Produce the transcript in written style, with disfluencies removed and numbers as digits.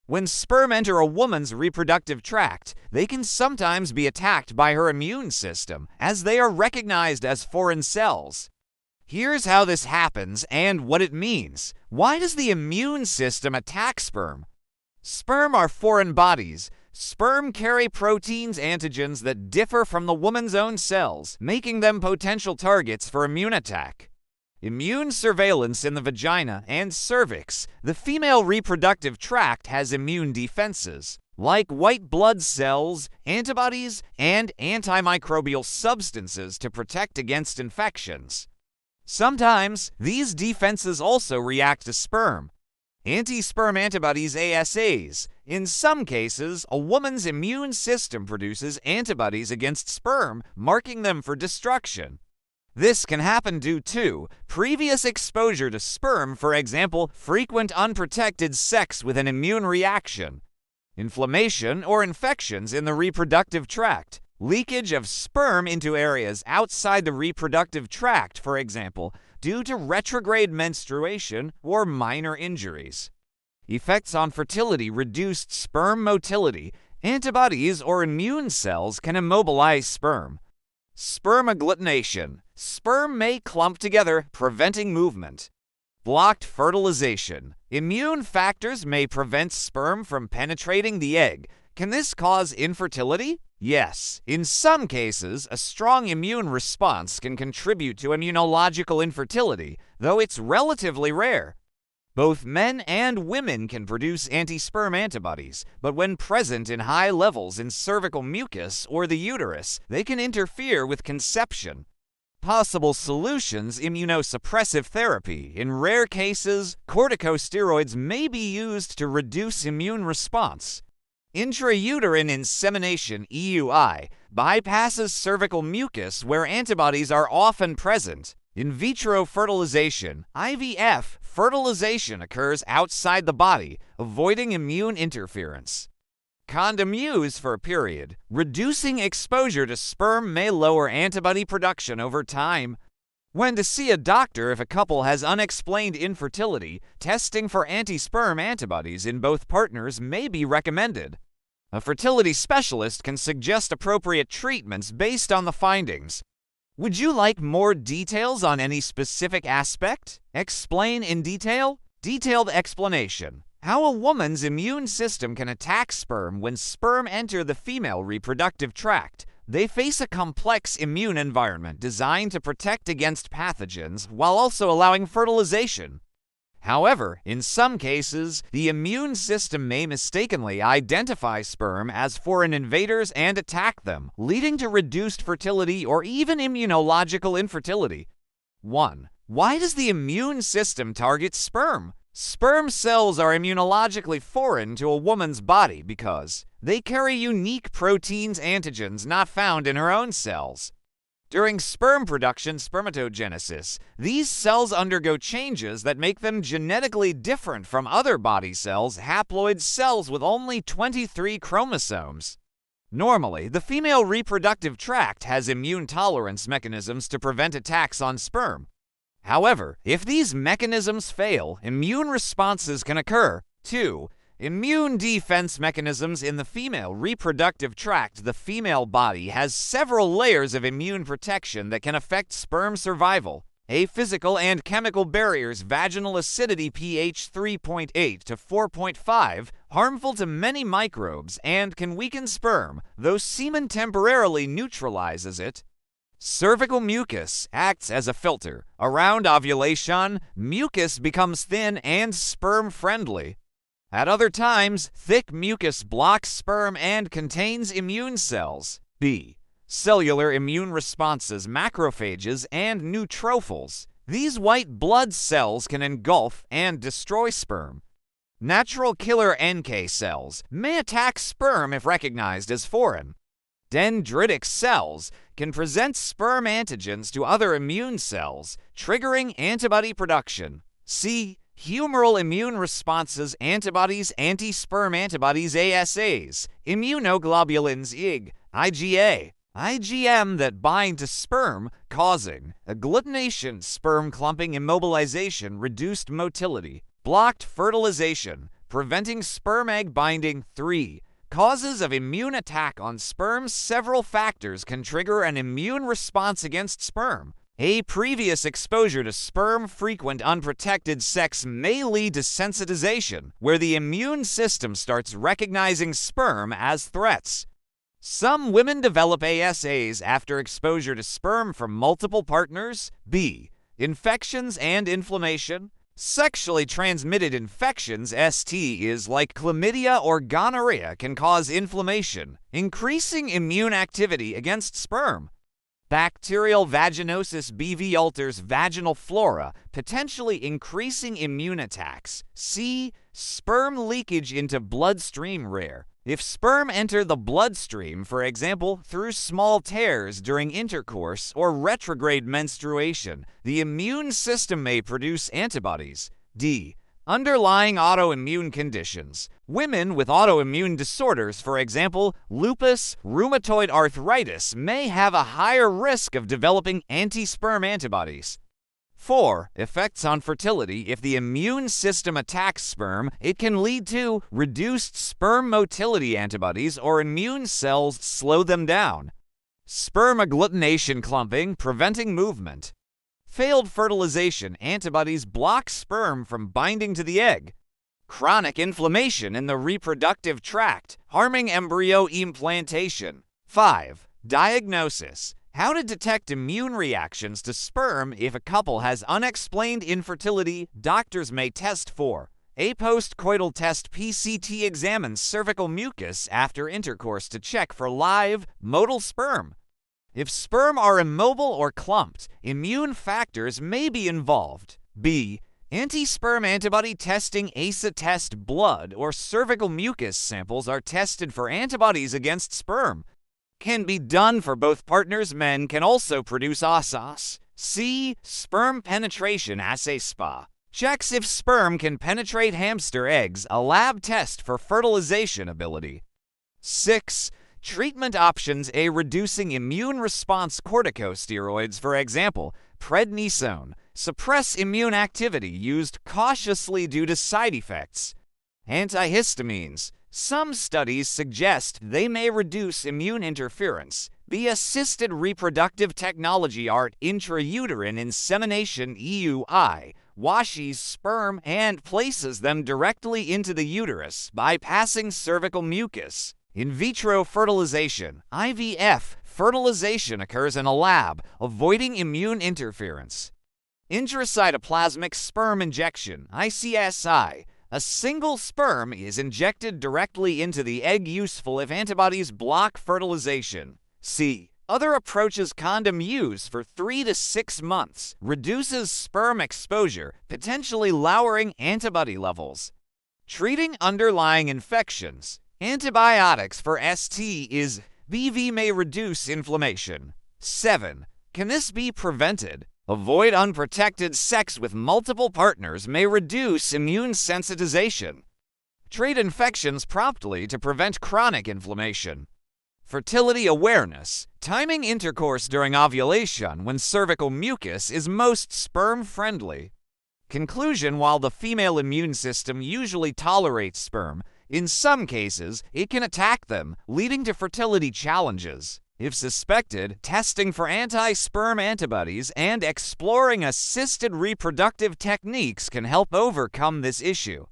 When sperm enter a woman's reproductive tract, they can sometimes be attacked by her immune system, as they are recognized as foreign cells. Here's how this happens and what it means. Why does the immune system attack sperm? Sperm are foreign bodies. Sperm carry proteins, antigens that differ from the woman's own cells, making them potential targets for immune attack. Immune surveillance in the vagina and cervix. The female reproductive tract has immune defenses, like white blood cells, antibodies, and antimicrobial substances to protect against infections. Sometimes, these defenses also react to sperm. Anti-sperm antibodies ASAs. In some cases, a woman's immune system produces antibodies against sperm, marking them for destruction. This can happen due to previous exposure to sperm, for example, frequent unprotected sex with an immune reaction, inflammation or infections in the reproductive tract, leakage of sperm into areas outside the reproductive tract, for example, due to retrograde menstruation or minor injuries. Effects on fertility: reduced sperm motility. Antibodies or immune cells can immobilize sperm. Sperm agglutination. Sperm may clump together, preventing movement. Blocked fertilization. Immune factors may prevent sperm from penetrating the egg. Can this cause infertility? Yes. In some cases, a strong immune response can contribute to immunological infertility, though it's relatively rare. Both men and women can produce anti-sperm antibodies, but when present in high levels in cervical mucus or the uterus, they can interfere with conception. Possible solutions: immunosuppressive therapy. In rare cases, corticosteroids may be used to reduce immune response. Intrauterine insemination (EUI) bypasses cervical mucus where antibodies are often present. In vitro fertilization (IVF), fertilization occurs outside the body, avoiding immune interference. Condom use for a period. Reducing exposure to sperm may lower antibody production over time. When to see a doctor if a couple has unexplained infertility, testing for anti-sperm antibodies in both partners may be recommended. A fertility specialist can suggest appropriate treatments based on the findings. Would you like more details on any specific aspect? Explain in detail? Detailed explanation. How a woman's immune system can attack sperm when sperm enter the female reproductive tract. They face a complex immune environment designed to protect against pathogens while also allowing fertilization. However, in some cases, the immune system may mistakenly identify sperm as foreign invaders and attack them, leading to reduced fertility or even immunological infertility. 1. Why does the immune system target sperm? Sperm cells are immunologically foreign to a woman's body because they carry unique proteins, antigens not found in her own cells. During sperm production, spermatogenesis, these cells undergo changes that make them genetically different from other body cells, haploid cells with only 23 chromosomes. Normally, the female reproductive tract has immune tolerance mechanisms to prevent attacks on sperm. However, if these mechanisms fail, immune responses can occur. 2. Immune defense mechanisms in the female reproductive tract. The female body has several layers of immune protection that can affect sperm survival. Physical and chemical barriers: vaginal acidity pH 3.8 to 4.5, harmful to many microbes and can weaken sperm, though semen temporarily neutralizes it. Cervical mucus acts as a filter. Around ovulation, mucus becomes thin and sperm-friendly. At other times, thick mucus blocks sperm and contains immune cells. B. Cellular immune responses: macrophages and neutrophils. These white blood cells can engulf and destroy sperm. Natural killer NK cells may attack sperm if recognized as foreign. Dendritic cells can present sperm antigens to other immune cells, triggering antibody production. C. Humoral immune responses: antibodies, anti-sperm antibodies ASAs, immunoglobulins IG, IgA, IgM that bind to sperm, causing agglutination, sperm clumping, immobilization, reduced motility. Blocked fertilization: preventing sperm-egg binding. 3. Causes of immune attack on sperm. Several factors can trigger an immune response against sperm. A previous exposure to sperm. Frequent unprotected sex may lead to sensitization, where the immune system starts recognizing sperm as threats. Some women develop ASAs after exposure to sperm from multiple partners. B. Infections and inflammation. Sexually transmitted infections, STIs, like chlamydia or gonorrhea, can cause inflammation, increasing immune activity against sperm. Bacterial vaginosis. BV alters vaginal flora, potentially increasing immune attacks. C. Sperm leakage into bloodstream. Rare. If sperm enter the bloodstream, for example, through small tears during intercourse or retrograde menstruation, the immune system may produce antibodies. D. Underlying autoimmune conditions. Women with autoimmune disorders, for example, lupus, rheumatoid arthritis, may have a higher risk of developing anti-sperm antibodies. 4. Effects on fertility. If the immune system attacks sperm, it can lead to reduced sperm motility. Antibodies or immune cells slow them down. Sperm agglutination. Clumping, preventing movement. Failed fertilization. Antibodies block sperm from binding to the egg. Chronic inflammation in the reproductive tract, harming embryo implantation. 5. Diagnosis. How to detect immune reactions to sperm. If a couple has unexplained infertility, doctors may test for a postcoital test. PCT examines cervical mucus after intercourse to check for live, motile sperm. If sperm are immobile or clumped, immune factors may be involved. B. Anti-sperm antibody testing. ASA test. Blood or cervical mucus samples are tested for antibodies against sperm. Can be done for both partners. Men can also produce ASAs. C. Sperm penetration assay. SPA checks if sperm can penetrate hamster eggs, a lab test for fertilization ability. 6. Treatment options. A. Reducing immune response. Corticosteroids, for example, prednisone, suppress immune activity, used cautiously due to side effects. Antihistamines. Some studies suggest they may reduce immune interference. The assisted reproductive technology. ART. Intrauterine insemination. EUI washes sperm and places them directly into the uterus, bypassing cervical mucus. In vitro fertilization. IVF. Fertilization occurs in a lab, avoiding immune interference. Intracytoplasmic sperm injection. ICSI. A single sperm is injected directly into the egg, useful if antibodies block fertilization. C. Other approaches. Condom use for 3 to 6 months reduces sperm exposure, potentially lowering antibody levels. Treating underlying infections. Antibiotics for STIs. BV may reduce inflammation. 7. Can this be prevented? Avoid unprotected sex with multiple partners may reduce immune sensitization. Treat infections promptly to prevent chronic inflammation. Fertility awareness. Timing intercourse during ovulation when cervical mucus is most sperm-friendly. Conclusion. While the female immune system usually tolerates sperm, in some cases it can attack them, leading to fertility challenges. If suspected, testing for anti-sperm antibodies and exploring assisted reproductive techniques can help overcome this issue.